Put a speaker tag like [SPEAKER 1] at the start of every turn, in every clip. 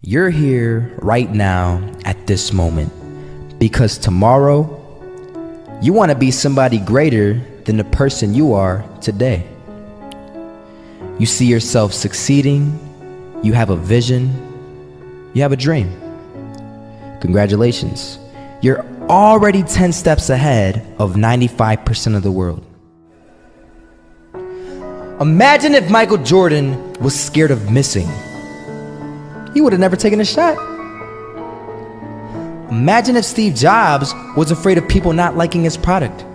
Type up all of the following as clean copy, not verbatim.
[SPEAKER 1] You're here right now at this moment because tomorrow you want to be somebody greater than the person you are today. You see yourself succeeding, you have a vision, you have a dream. Congratulations. You're already 10 steps ahead of 95% of the world. Imagine if Michael Jordan was scared of missing. He would have never taken a shot. Imagine if Steve Jobs was afraid of people not liking his product.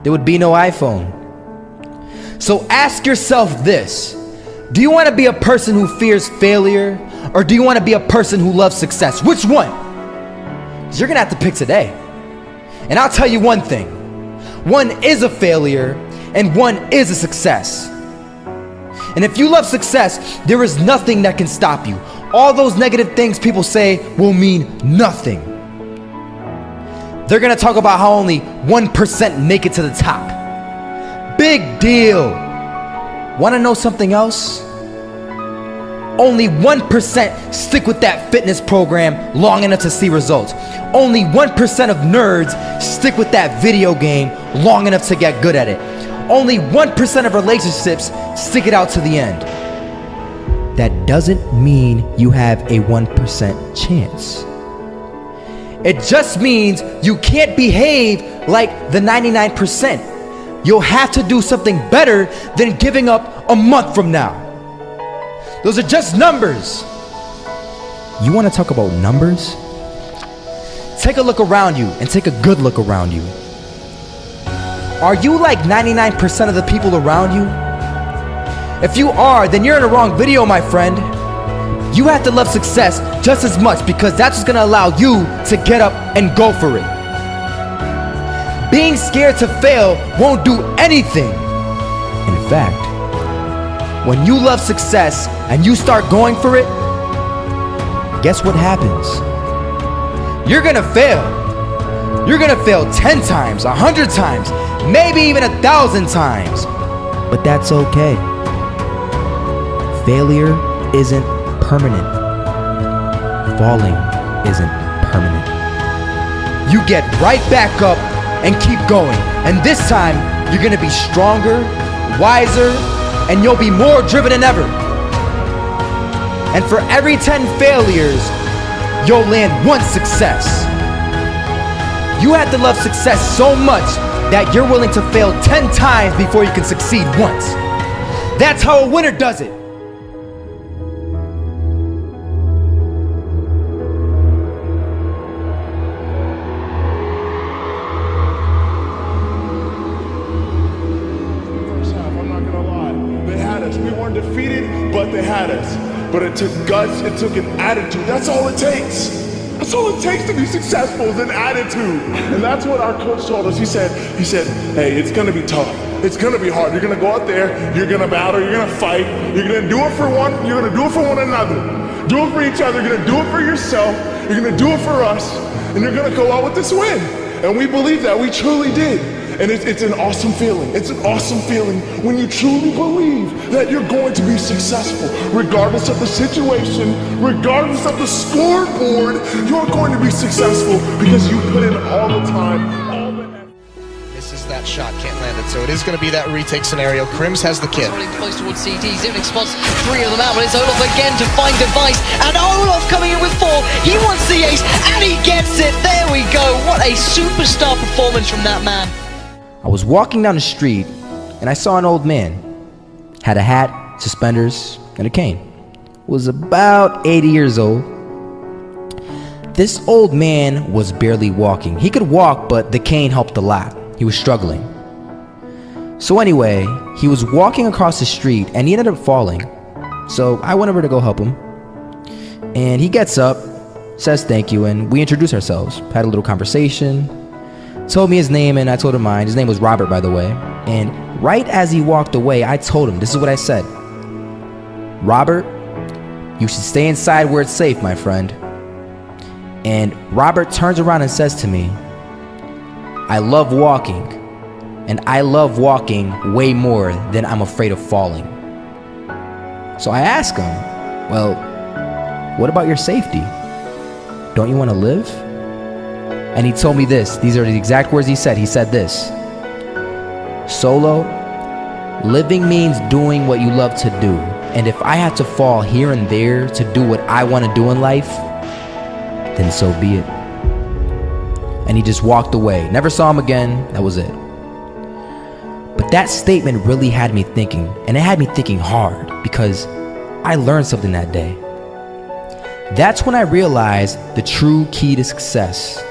[SPEAKER 1] There would be no iPhone. So ask yourself this: do you want to be a person who fears failure, or do you want to be a person who loves success? Which one? 'Cause you're gonna have to pick today. And I'll tell you one thing: one is a failure and one is a success. And if you love success, there is nothing that can stop you. All those negative things people say will mean nothing. They're gonna talk about how only 1% make it to the top. Big deal. Wanna know something else? Only 1% stick with that fitness program long enough to see results. Only 1% of nerds stick with that video game long enough to get good at it. Only 1% of relationships stick it out to the end. That doesn't mean you have a 1% chance. It just means you can't behave like the 99%. You'll have to do something better than giving up a month from now. Those are just numbers. You want to talk about numbers? Take a look around you and take a good look around you. Are you like 99% of the people around you? If you are, then you're in the wrong video, my friend. You have to love success just as much because that's what's gonna allow you to get up and go for it. Being scared to fail won't do anything. In fact, when you love success and you start going for it, guess what happens? You're gonna fail. You're gonna fail 10 times, 100 times, maybe even 1,000 times. But that's okay. Failure isn't permanent. Falling isn't permanent. You get right back up and keep going. And this time, you're gonna be stronger, wiser, and you'll be more driven than ever. And for every 10 failures, you'll land one success. You have to love success so much that you're willing to fail 10 times before you can succeed once. That's how a winner does it.
[SPEAKER 2] First half, I'm not gonna lie. They had us. We weren't defeated, but they had us. But it took guts, it took an attitude. That's all it takes. That's all it takes to be successful is an attitude. And that's what our coach told us. He said, hey, it's gonna be tough. It's gonna be hard. You're gonna go out there, you're gonna battle, you're gonna fight, you're gonna do it for one, you're gonna do it for one another. Do it for each other, you're gonna do it for yourself, you're gonna do it for us, and you're gonna go out with this win. And we believe that, we truly did. And it's an awesome feeling. It's an awesome feeling when you truly believe that you're going to be successful. Regardless of the situation, regardless of the scoreboard, you're going to be successful because you put in all the time, all the effort.
[SPEAKER 3] Misses that shot, can't land it, so it is going to be that retake scenario. Crims has the kid.
[SPEAKER 4] Running close towards CT, Zivnik spots 3 of them out, but it's Olaf again to find Device, and Olaf coming in with 4, he wants the ace, and he gets it, there we go, what a superstar performance from that man.
[SPEAKER 1] I was walking down the street and I saw an old man. Had a hat, suspenders, and a cane. Was about 80 years old. This old man was barely walking. He could walk, but the cane helped a lot. He was struggling. So anyway, he was walking across the street and he ended up falling. So I went over to go help him. And he gets up, says thank you, and we introduced ourselves. Had a little conversation. Told me his name and I told him mine. His name was Robert, by the way. And right as he walked away, I told him, this is what I said. Robert, you should stay inside where it's safe, my friend. And Robert turns around and says to me, I love walking. And I love walking way more than I'm afraid of falling. So I ask him, well, what about your safety? Don't you want to live? And he told me this. These are the exact words he said. He said this: Solo, living means doing what you love to do. And if I have to fall here and there to do what I want to do in life, then so be it. And he just walked away. Never saw him again. That was it. But that statement really had me thinking, and it had me thinking hard, because I learned something that day. That's when I realized the true key to success.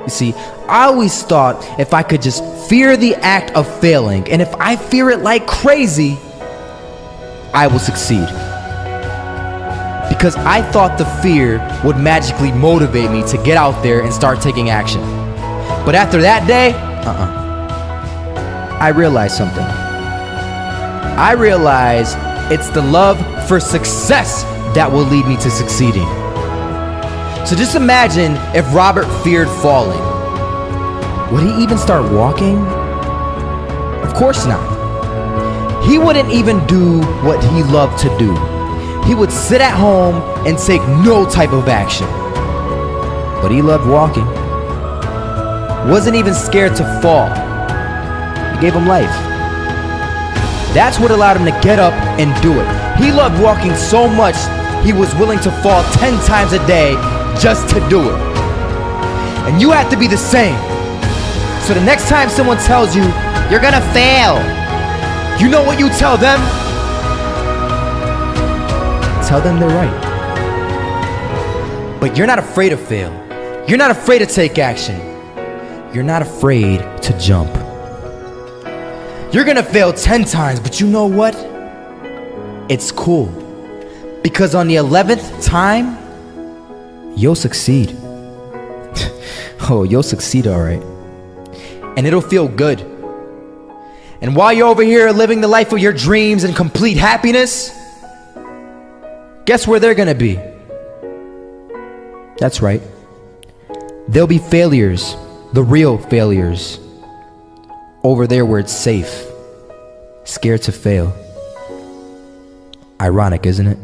[SPEAKER 1] You see, I always thought if I could just fear the act of failing, and if I fear it like crazy, I will succeed. Because I thought the fear would magically motivate me to get out there and start taking action. But after that day, I realized something. I realized it's the love for success that will lead me to succeeding. So just imagine if Robert feared falling. Would he even start walking? Of course not. He wouldn't even do what he loved to do. He would sit at home and take no type of action. But he loved walking. Wasn't even scared to fall. It gave him life. That's what allowed him to get up and do it. He loved walking so much, he was willing to fall 10 times a day just to do it. And you have to be the same. So the next time someone tells you, you're gonna fail, you know what you tell them? Tell them they're right. But you're not afraid to fail. You're not afraid to take action. You're not afraid to jump. You're gonna fail 10 times, but you know what? It's cool. Because on the 11th time, you'll succeed. Oh, you'll succeed, all right. And it'll feel good. And while you're over here living the life of your dreams and complete happiness, guess where they're gonna be? That's right. They'll be failures, the real failures. Over there where it's safe, scared to fail. Ironic, isn't it?